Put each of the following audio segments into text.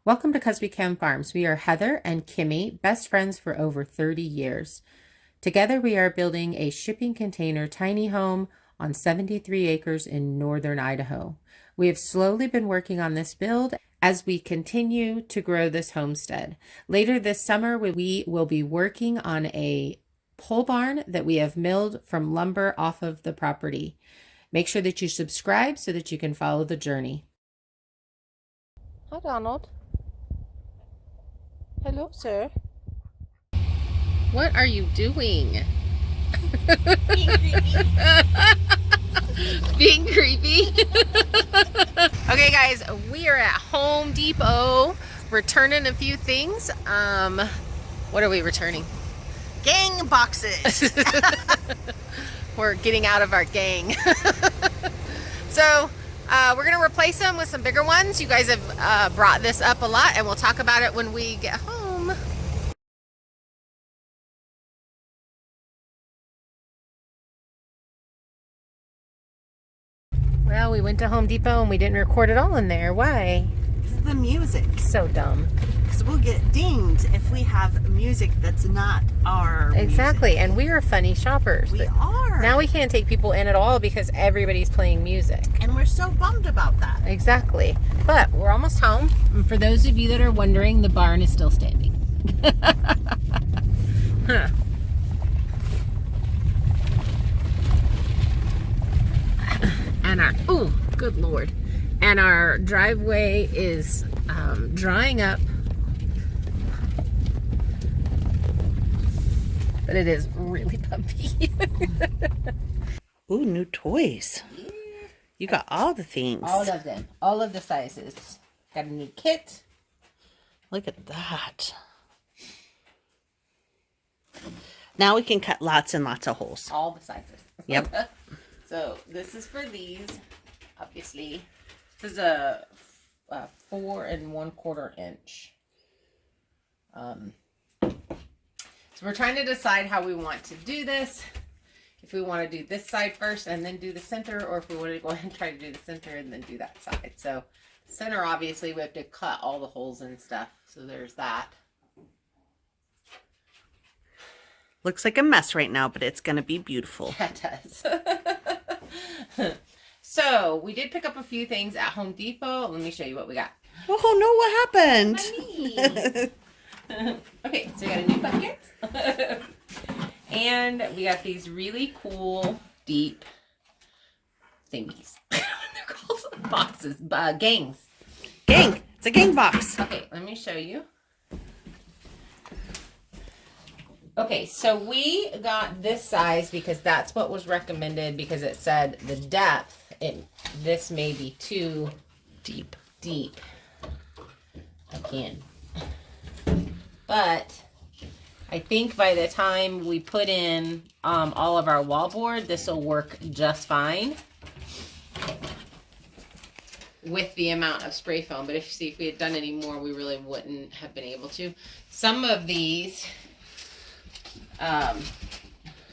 Welcome to KRAKEN Farms. We are Heather and Kimmy, best friends for over 30 years. Together we are building a shipping container tiny home on 73 acres in northern Idaho. We have slowly been working on this build as we continue to grow this homestead. Later this summer, we will be working on a pole barn that we have milled from lumber off of the property. Make sure that you subscribe so that you can follow the journey. Hi, Donald. Hello, sir. What are you doing? Being creepy. Being creepy. Okay, guys, we are at Home Depot returning a few things. What are we returning? Gang boxes. We're getting out of our gang. So we're gonna replace them with some bigger ones. You guys have brought this up a lot, and we'll talk about it when we get home. Well, we went to Home Depot and we didn't record it all in there. Why? This is the music. So dumb. Because we'll get dinged if we have music that's not our Exactly, music. and we are funny shoppers. We are. Now we can't take people in at all because everybody's playing music. And we're so bummed about that. Exactly. But we're almost home. And for those of you that are wondering, the barn is still standing. Huh. And our, oh, good Lord. And our driveway is drying up. But it is really bumpy. Ooh, new toys. Yeah. You got all the things. All of them. All of the sizes. Got a new kit. Look at that. Now we can cut lots and lots of holes. All the sizes. Yep. So this is for these, obviously. This is a 4 1/4 inch. So we're trying to decide how we want to do this. If we want to do this side first and then do the center, or if we want to go ahead and try to do the center and then do that side. So center, obviously, we have to cut all the holes and stuff. So there's that. Looks like a mess right now, but it's going to be beautiful. Yeah, it does. So we did pick up a few things at Home Depot. Let me show you what we got. Oh, no, what happened? Okay, so we got a new bucket. And we got these really cool, deep thingies. They're called boxes, gangs. Gang. It's a gang box. Okay, let me show you. Okay, so we got this size because that's what was recommended, because it said the depth, this may be too deep. Again. But I think by the time we put in all of our wallboard, this will work just fine with the amount of spray foam. But if we had done any more, we really wouldn't have been able to. Some of these,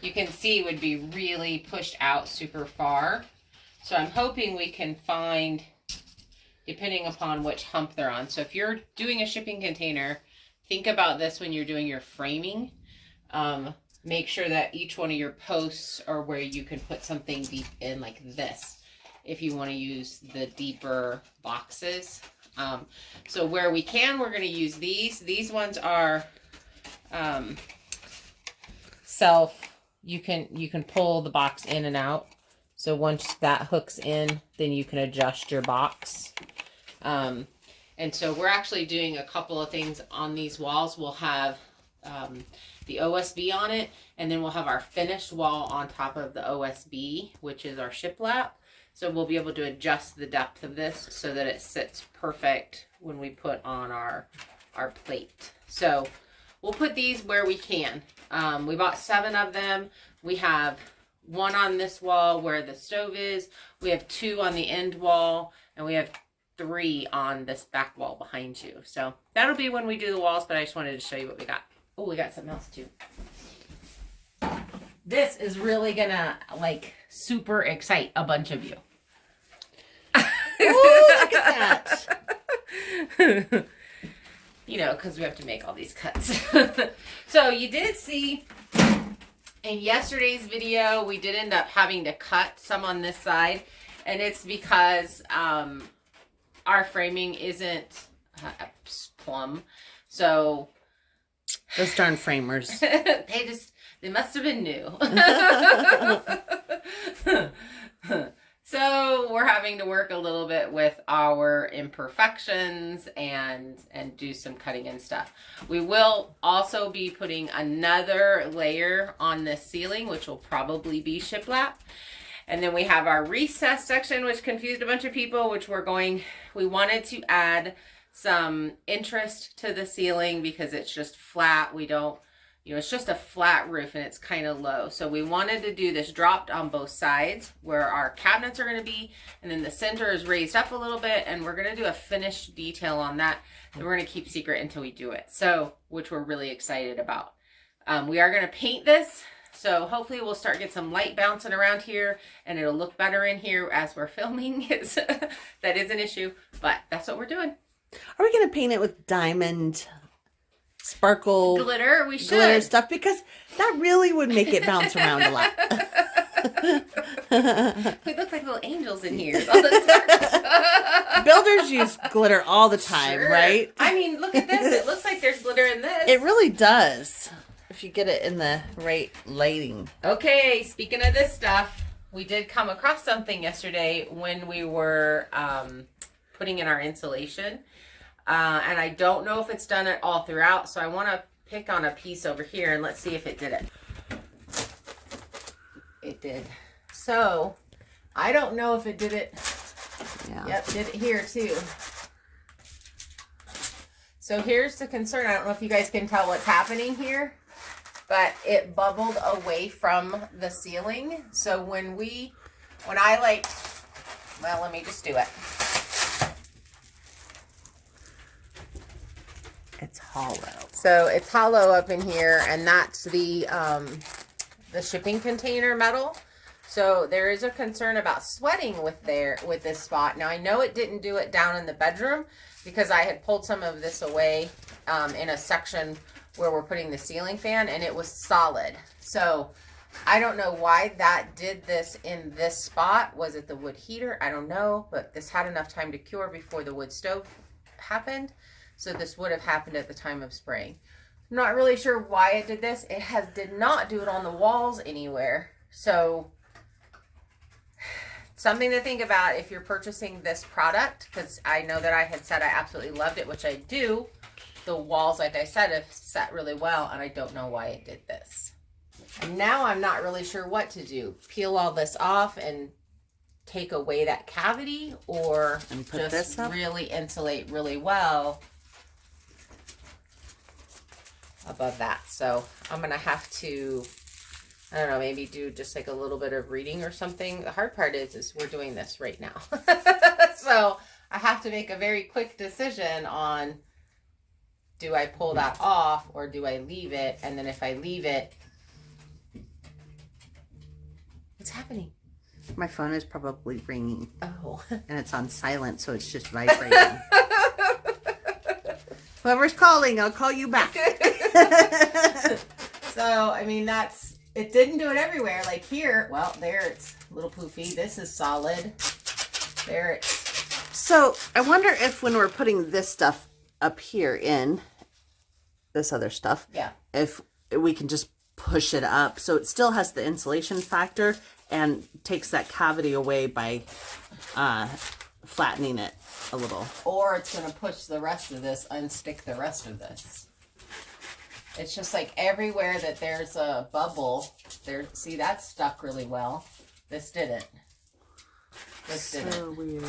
you can see, would be really pushed out super far. So I'm hoping we can find, depending upon which hump they're on. So if you're doing a shipping container, think about this when you're doing your framing. Make sure that each one of your posts are where you can put something deep in, like this, if you want to use the deeper boxes. So where we can, we're going to use these. These ones are you can pull the box in and out. So once that hooks in, then you can adjust your box. And so we're actually doing a couple of things on these walls. We'll have the OSB on it, and then we'll have our finished wall on top of the OSB, which is our shiplap. So we'll be able to adjust the depth of this so that it sits perfect when we put on our plate. So we'll put these where we can. We bought 7 of them. We have 1 on this wall where the stove is. We have 2 on the end wall, and we have 3 on this back wall behind you. So that'll be when we do the walls, but I just wanted to show you what we got. Oh, we got something else too. This is really gonna like super excite a bunch of you. Oh, look at that. you know, because we have to make all these cuts. So you did see in yesterday's video, we did end up having to cut some on this side, and it's because our framing isn't plumb. So those darn framers. they must have been new. So we're having to work a little bit with our imperfections and do some cutting and stuff. We will also be putting another layer on this ceiling, which will probably be shiplap. And then we have our recess section, which confused a bunch of people, which we wanted to add some interest to the ceiling because it's just flat. We don't, you know, it's just a flat roof and it's kind of low. So we wanted to do this dropped on both sides where our cabinets are going to be. And then the center is raised up a little bit, and we're going to do a finished detail on that. And we're going to keep secret until we do it. So, which we're really excited about. We are going to paint this. So hopefully we'll start get some light bouncing around here, and it'll look better in here as we're filming. That is an issue, but that's what we're doing. Are we going to paint it with diamond sparkle glitter? We should. Glitter stuff, because that really would make it bounce around a lot. We look like little angels in here. Builders use glitter all the time, sure. Right? I mean, look at this. It looks like there's glitter in this. It really does, if you get it in the right lighting. Okay, speaking of this stuff, we did come across something yesterday when we were putting in our insulation. And I don't know if it's done it all throughout, so I want to pick on a piece over here and let's see if it did it. It did. So, I don't know if it did it. Yeah. Yep, did it here too. So here's the concern. I don't know if you guys can tell what's happening here, but it bubbled away from the ceiling. So when I like, well, let me just do it. It's hollow. So it's hollow up in here, and that's the shipping container metal. So there is a concern about sweating with this spot. Now I know it didn't do it down in the bedroom because I had pulled some of this away in a section where we're putting the ceiling fan, and it was solid. So I don't know why that did this in this spot. Was it the wood heater? I don't know, but this had enough time to cure before the wood stove happened. So this would have happened at the time of spraying. I'm not really sure why it did this. It did not do it on the walls anywhere. So something to think about if you're purchasing this product, because I know that I had said I absolutely loved it, which I do. The walls, like I said, have set really well, and I don't know why it did this. And now I'm not really sure what to do. Peel all this off and take away that cavity, or just really insulate really well above that. So I'm gonna have to, I don't know, maybe do just like a little bit of reading or something. The hard part is we're doing this right now. So I have to make a very quick decision on, do I pull that off or do I leave it? And then if I leave it, what's happening? My phone is probably ringing. Oh. And it's on silent, so it's just vibrating. Whoever's calling, I'll call you back. So, I mean, it didn't do it everywhere. Like here, well, there it's a little poofy. This is solid. There it's. So, I wonder if when we're putting this stuff up here in, this other stuff, yeah, if we can just push it up so it still has the insulation factor and takes that cavity away by flattening it a little. Or it's going to push the rest of this, unstick the rest of this. It's just like everywhere that there's a bubble, there. See, that's stuck really well. This didn't. This didn't. So weird.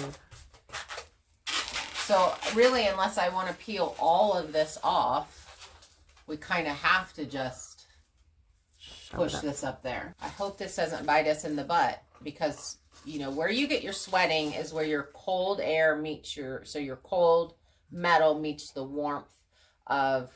So really, unless I want to peel all of this off, we kind of have to just push this up there. I hope this doesn't bite us in the butt, because, you know, where you get your sweating is where your cold air meets your cold metal meets the warmth of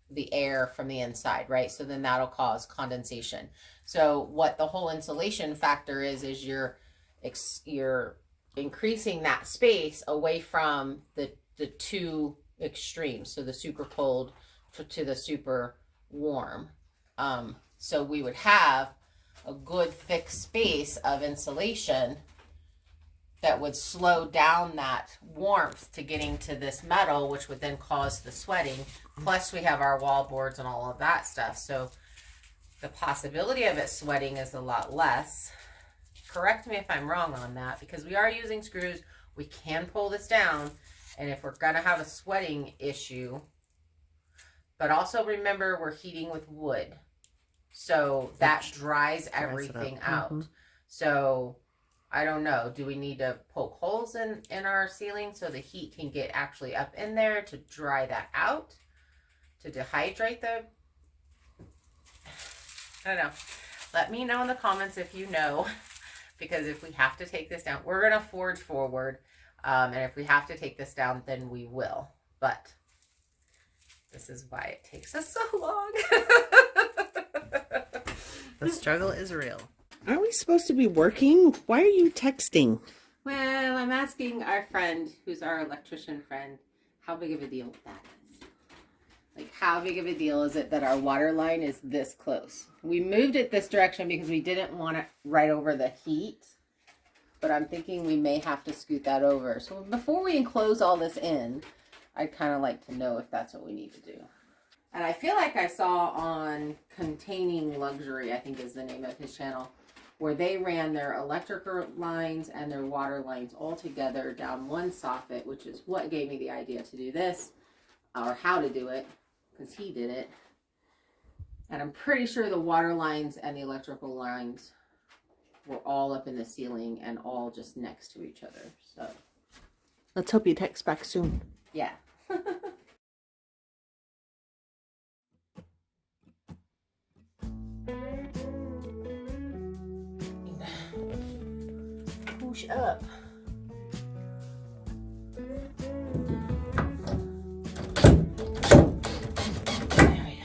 the air from the inside, right? So then that'll cause condensation. So what the whole insulation factor is you're increasing that space away from the two extremes, so the super cold to the super warm. So we would have a good thick space of insulation that would slow down that warmth to getting to this metal, which would then cause the sweating. Plus we have our wall boards and all of that stuff. So the possibility of it sweating is a lot less. Correct me if I'm wrong on that, because we are using screws. We can pull this down, and if we're gonna have a sweating issue, but also remember we're heating with wood, so that dries everything out. So I don't know, do we need to poke holes in our ceiling so the heat can get actually up in there to dry that out, to dehydrate the, I don't know. Let me know in the comments if you know, because if we have to take this down, we're gonna forge forward, and if we have to take this down, then we will. But this is why it takes us so long. The struggle is real. Aren't we supposed to be working? Why are you texting? Well, I'm asking our friend, who's our electrician friend, how big of a deal that is. Like, how big of a deal is it that our water line is this close? We moved it this direction because we didn't want it right over the heat. But I'm thinking we may have to scoot that over. So before we enclose all this in, I'd kind of like to know if that's what we need to do. And I feel like I saw on Containing Luxury, I think is the name of his channel, where they ran their electrical lines and their water lines all together down one soffit, which is what gave me the idea to do this, or how to do it, because he did it. And I'm pretty sure the water lines and the electrical lines were all up in the ceiling and all just next to each other. So Let's hope you text back soon. yeah. Push up. There we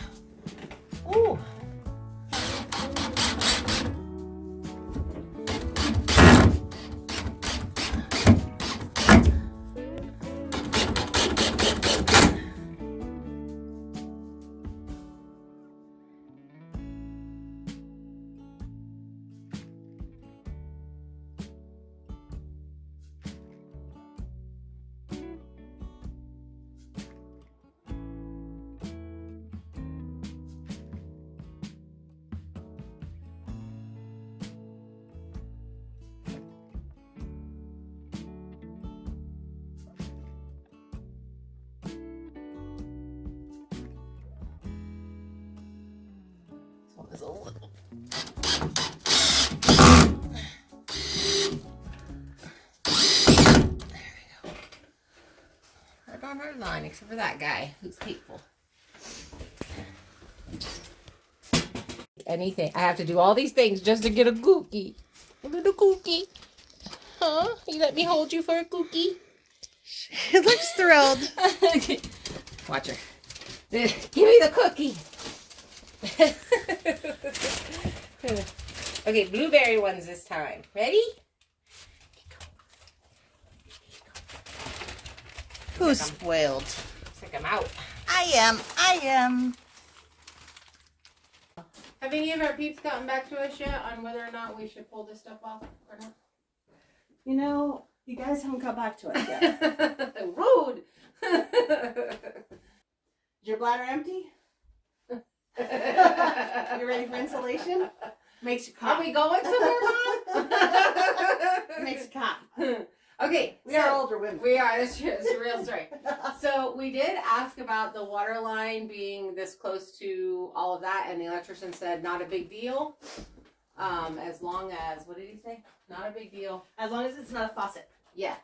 go. Ooh. Is a little. There we go. Right on our line, except for that guy who's hateful. Anything. I have to do all these things just to get a cookie. A little cookie. Huh? You let me hold you for a cookie? She looks thrilled. Watch her. Give me the cookie. Okay, blueberry ones this time. Ready? Who's spoiled? Take them out. I am. Have any of our peeps gotten back to us yet on whether or not we should pull this stuff off or not? You know, you guys haven't got back to us yet. Rude. Is your bladder empty? You ready for insulation? Makes you cough. Are we going somewhere, Mom? Makes you cough. Okay, We are older women. We are. It's true. It's a real story. So we did ask about the water line being this close to all of that, and the electrician said not a big deal. As long as, what did he say? Not a big deal. As long as it's not a faucet. Yeah.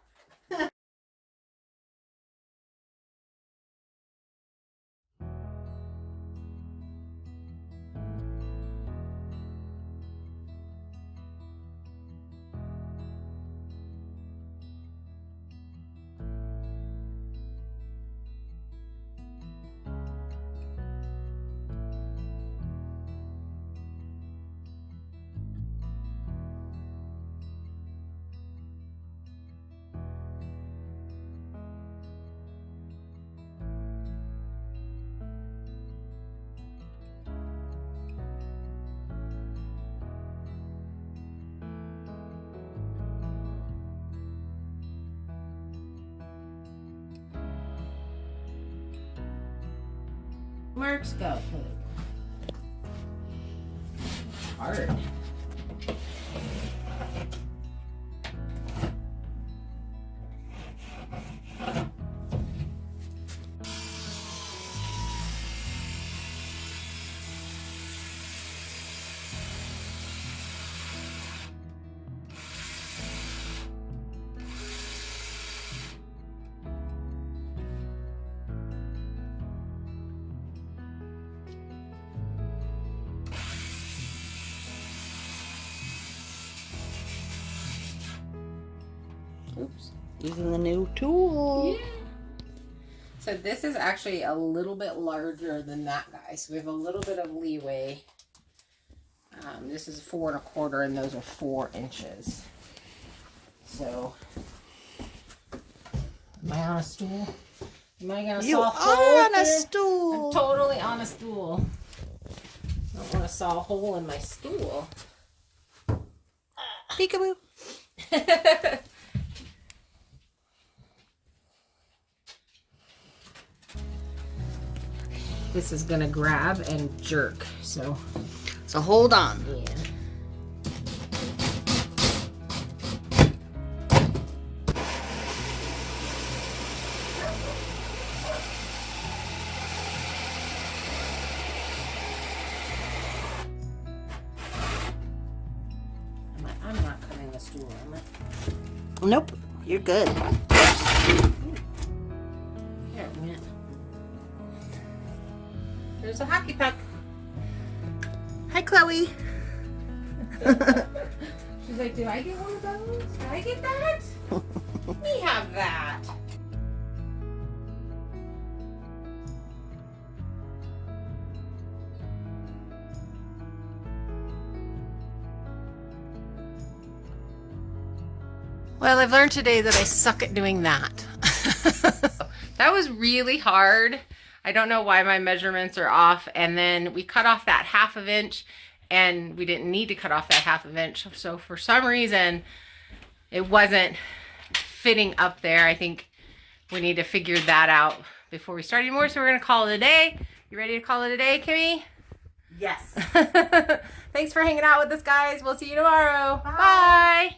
Marks, go. It's hard. Oops. Using the new tool. Yeah. So this is actually a little bit larger than that guy. So we have a little bit of leeway. This is 4 1/4 and those are 4 inches. So, am I on a stool? Am I gonna You saw a hole are on a through? stool. I'm totally on a stool. I don't want to saw a hole in my stool. Peekaboo. This is gonna grab and jerk. So hold on. yeah. I'm not cutting the stool, am I? Nope. You're good. There it went. There's a hockey puck. Hi, Chloe. She's like, do I get one of those? Do I get that? Let me have that. Well, I've learned today that I suck at doing that. That was really hard. I don't know why my measurements are off. And then we cut off that 1/2 inch and we didn't need to cut off that 1/2 inch. So for some reason, it wasn't fitting up there. I think we need to figure that out before we start anymore. So we're going to call it a day. You ready to call it a day, Kimmy? Yes. Thanks for hanging out with us, guys. We'll see you tomorrow. Bye. Bye.